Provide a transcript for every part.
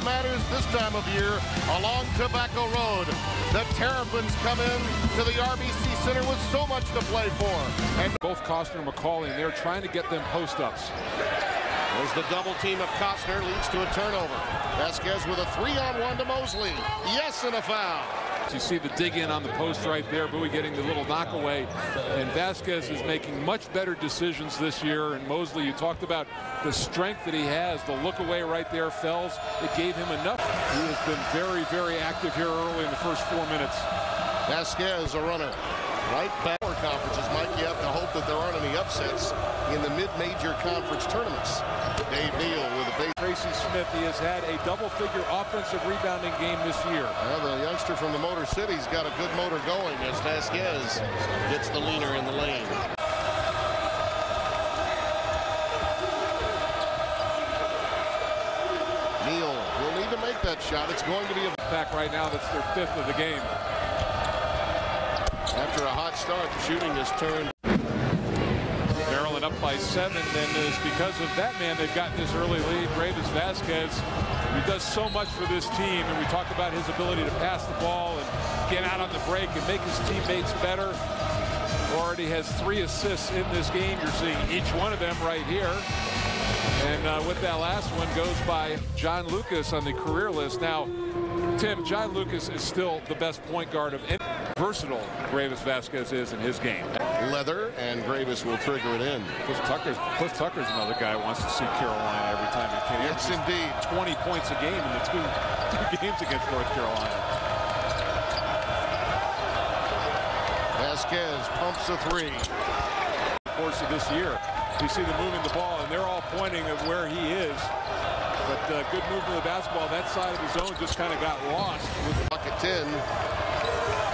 matters this time of year along Tobacco Road. The Terrapins come in to the RBC Center with so much to play for. And both Costner and McCauley, and they're trying to get them post-ups. There's the double team of Costner, leads to a turnover. Vasquez with a 3-on-1 to Mosley. Yes, and a foul. You see the dig in on the post right there. Bowie getting the little knockaway. And Vasquez is making much better decisions this year. And Mosley, you talked about the strength that he has. The look away right there, Fells, it gave him enough. He has been very, very active here early in the first 4 minutes. Vasquez, a runner. Right back. Conferences, Mike, you have to hope that there aren't any upsets in the mid-major conference tournaments. Dave Neal with a base. Tracy Smith, he has had a double-figure offensive rebounding game this year. Well, the youngster from the Motor City's got a good motor going as Vasquez gets the leaner in the lane. Neal will need to make that shot. It's going to be a back right now. That's their 5th of the game. After a hot start, the shooting has turned. Maryland up by 7, and it's because of that man they've gotten this early lead. Greivis Vasquez, he does so much for this team, and we talk about his ability to pass the ball and get out on the break and make his teammates better. Already has 3 assists in this game. You're seeing each one of them right here. And with that last one goes by John Lucas on the career list. Now, Tim, John Lucas is still the best point guard of any. Versatile Greivis Vasquez is in his game. Leather, and Greivis will trigger it in. Cliff Tucker's another guy who wants to see Carolina every time he can. Yes, indeed. 20 points a game in the two games against North Carolina. Vasquez pumps a 3. The course of this year, you see them moving the ball, and they're all pointing at where he is. But good movement of the basketball. That side of the zone just kind of got lost. Bucket 10.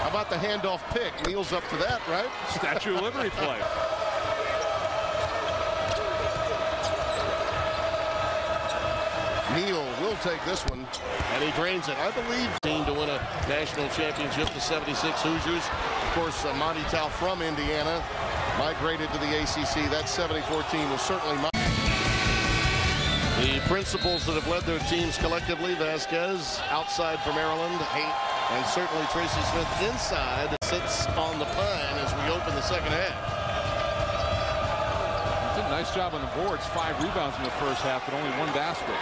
How about the handoff pick? Neal's up to that, right? Statue of Liberty play. Neal will take this one, and he drains it. I believe team to win a national championship, the 76 Hoosiers. Of course, Monty Tao from Indiana migrated to the ACC. That 74 team was certainly the principals that have led their teams collectively. Vasquez outside for Maryland, and certainly Tracy Smith inside sits on the pine as we open the second half. He did a nice job on the boards. 5 rebounds in the first half, but only 1 basket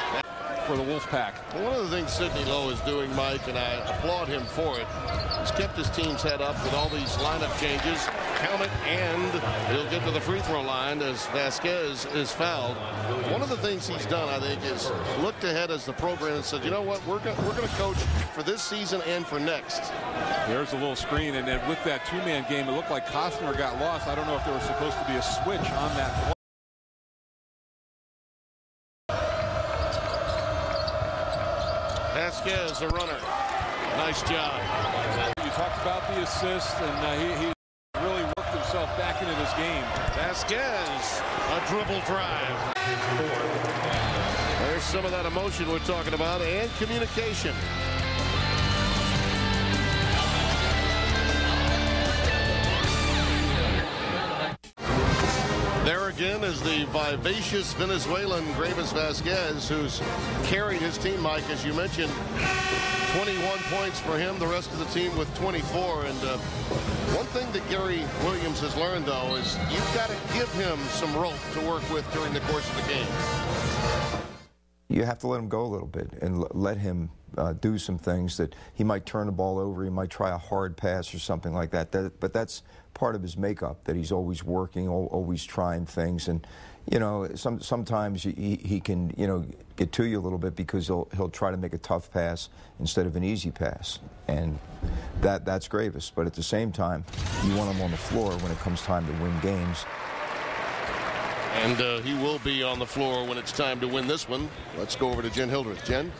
for the Wolfpack. Well, one of the things Sidney Lowe is doing, Mike, and I applaud him for it, he's kept his team's head up with all these lineup changes. Count it, and he'll get to the free throw line as Vasquez is fouled. One of the things he's done, I think, is looked ahead as the program and said, you know what, we're going to coach for this season and for next. There's a little screen, and then with that 2-man game, it looked like Costner got lost. I don't know if there was supposed to be a switch on that play. Vasquez, a runner. Nice job. You talked about the assist, and he really worked himself back into this game. Vasquez, a dribble drive. There's some of that emotion we're talking about, and communication. There again is the vivacious Venezuelan Greivis Vasquez, who's carried his team, Mike, as you mentioned. 21 points for him, the rest of the team with 24. And one thing that Gary Williams has learned, though, is you've got to give him some rope to work with during the course of the game. You have to let him go a little bit and let him do some things that he might turn the ball over, he might try a hard pass or something like that. But that's part of his makeup, that he's always working, always trying things. And, you know, sometimes he can, you know, get to you a little bit because he'll try to make a tough pass instead of an easy pass. And that's Greivis. But at the same time, you want him on the floor when it comes time to win games. And he will be on the floor when it's time to win this one. Let's go over to Jen Hildreth. Jen?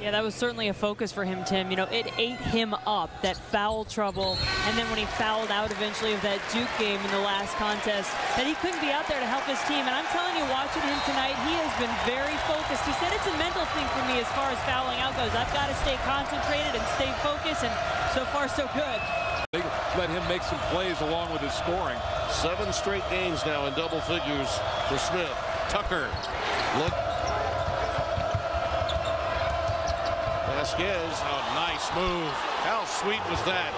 Yeah, that was certainly a focus for him, Tim. You know, it ate him up, that foul trouble, and then when he fouled out eventually of that Duke game in the last contest, that he couldn't be out there to help his team. And I'm telling you, watching him tonight, he has been very focused. He said it's a mental thing for me as far as fouling out goes. I've got to stay concentrated and stay focused, and so far so good. They let him make some plays along with his scoring. 7 straight games now in double figures for Smith. Tucker, look. Vasquez, a nice move. How sweet was that?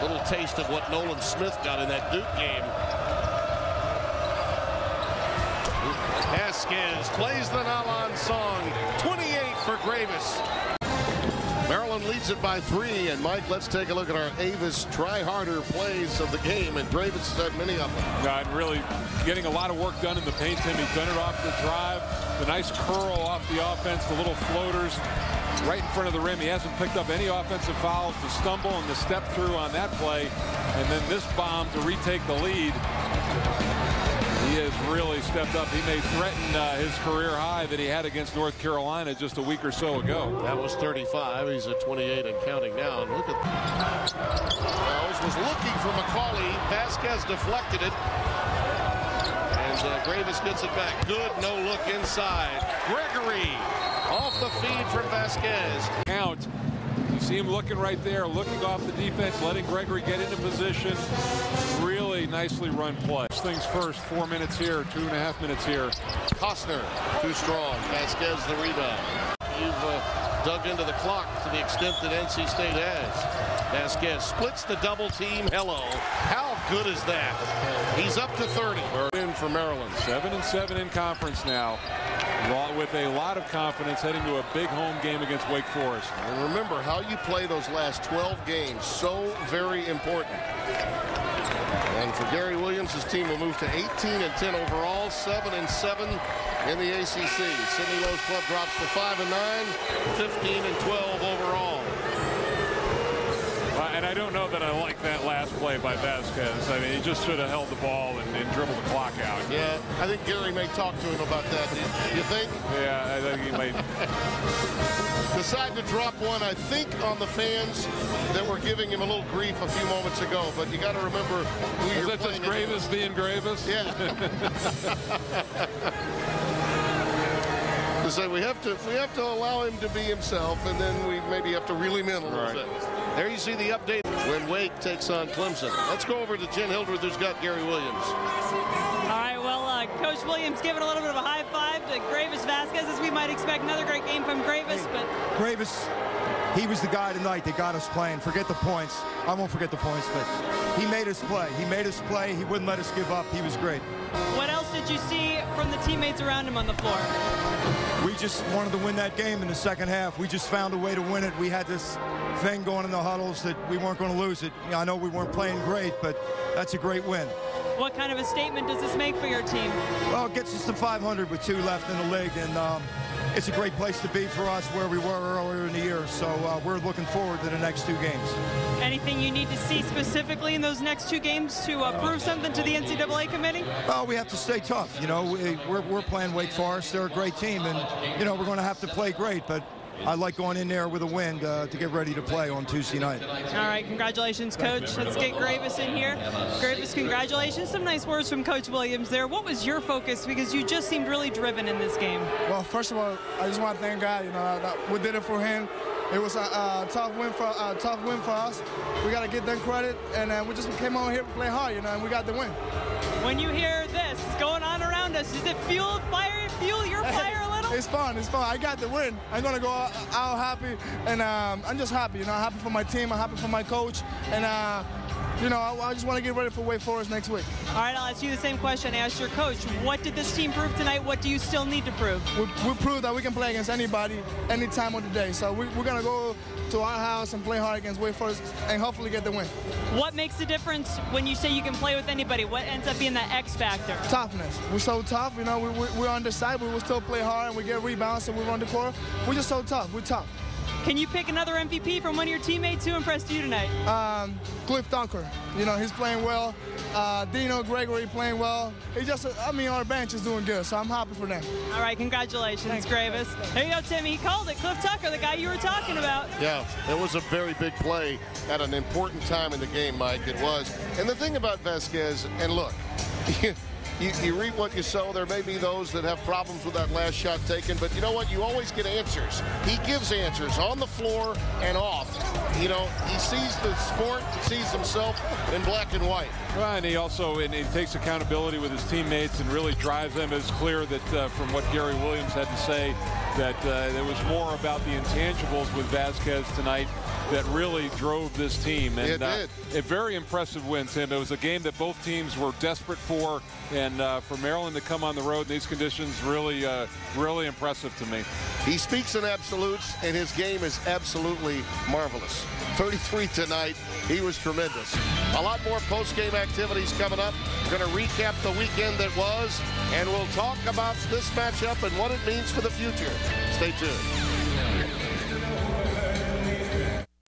Little taste of what Nolan Smith got in that Duke game. Vasquez plays the Nalan song. 28 for Greivis. Maryland leads it by 3, and Mike, let's take a look at our Avis try-harder plays of the game, and Greivis has had many of them. And really getting a lot of work done in the paint. He's done it off the drive, the nice curl off the offense, the little floaters right in front of the rim. He hasn't picked up any offensive fouls. The stumble and the step through on that play, and then this bomb to retake the lead. He has really stepped up. He may threaten his career high that he had against North Carolina just a week or so ago. That was 35. He's at 28 and counting now. And look at Wells was looking for McCauley. Vasquez deflected it. And Greivis gets it back. Good no look inside. Gregory off the feed from Vasquez. Count. You see him looking right there, looking off the defense, letting Gregory get into position. Really nicely run play. Things first, 4 minutes here, 2.5 minutes here. Costner, too strong. Vasquez the rebound. You've dug into the clock to the extent that NC State has. Vasquez splits the double team. Hello. How good is that? He's up to 30. In for Maryland. 7-7 in conference now. With a lot of confidence heading to a big home game against Wake Forest. And remember how you play those last 12 games. So very important. And for Gary Williams, his team will move to 18-10 overall, 7-7 in the ACC. Sidney Lowe's club drops to 5-9, 15-12 overall. And I don't know that I like that last play by Vasquez. I mean, he just should have held the ball and dribbled the clock out. Yeah, I think Gary may talk to him about that. Do you think? Yeah, I think he might. Decide to drop one, I think, on the fans that were giving him a little grief a few moments ago. But you got to remember who you're playing. Is that just Greivis being Greivis? Yeah. So we have to allow him to be himself, and then we maybe have to reel him in a little bit. There you see the update when Wake takes on Clemson. Let's go over to Jen Hildreth, who's got Gary Williams. All right, well, Coach Williams giving a little bit of a high five to Greivis Vasquez, as we might expect. Another great game from Greivis, but Greivis, he was the guy tonight that got us playing. Forget the points. I won't forget the points, but he made us play. He made us play. He wouldn't let us give up. He was great. What else did you see from the teammates around him on the floor? We just wanted to win that game in the second half. We just found a way to win it. We had this thing going in the huddles that we weren't going to lose it. I know we weren't playing great, but that's a great win. What kind of a statement does this make for your team? Well, it gets us to 500 with 2 left in the league, and it's a great place to be for us where we were earlier in the year. So we're looking forward to the next 2 games. Anything you need to see specifically in those next 2 games to prove something to the NCAA committee? Well, we have to stay tough. You know, we're playing Wake Forest. They're a great team, and, you know, we're going to have to play great. But I like going in there with a win to get ready to play on Tuesday night. All right, congratulations, Coach. Let's get Greivis in here. Greivis, congratulations. Some nice words from Coach Williams there. What was your focus? Because you just seemed really driven in this game. Well, first of all, I just want to thank God. You know, that we did it for him. It was a tough win for us. We got to give them credit, and we just came on here to play hard, you know, and we got the win. When you hear this going on around us, does it fuel your fire a little? It's fun. It's fun. I got the win. I'm gonna go out happy, and I'm just happy. You know, I'm happy for my team. I'm happy for my coach, and you know, I just want to get ready for Wake Forest next week. All right, I'll ask you the same question I asked your coach. What did this team prove tonight? What do you still need to prove? We proved that we can play against anybody, any time of the day. So we're going to go to our house and play hard against Wake Forest and hopefully get the win. What makes the difference when you say you can play with anybody? What ends up being that X factor? Toughness. We're so tough. You know, we're on the side. We will still play hard and we get rebounds and we run the court. We're just so tough. We're tough. Can you pick another MVP from one of your teammates who impressed you tonight? Cliff Dunker. You know, he's playing well. Dino Gregory playing well. Our bench is doing good, so I'm happy for them. All right, congratulations, Greivis. There you go, Timmy. He called it. Cliff Tucker, the guy you were talking about. Yeah, it was a very big play at an important time in the game, Mike. It was. And the thing about Vasquez, and look, you reap what you sow. There may be those that have problems with that last shot taken, but you know what? You always get answers. He gives answers on the floor and off. You know, he sees the sport, sees himself in black and white. Well, and he takes accountability with his teammates and really drives them. It's clear that from what Gary Williams had to say that there was more about the intangibles with Vasquez tonight that really drove this team. And it did. A very impressive win, Tim. It was a game that both teams were desperate for, and for Maryland to come on the road in these conditions, really, really impressive to me. He speaks in absolutes, and his game is absolutely marvelous. 33 tonight. He was tremendous. A lot more post-game activities coming up. We're going to recap the weekend that was, and we'll talk about this matchup and what it means for the future. Stay tuned.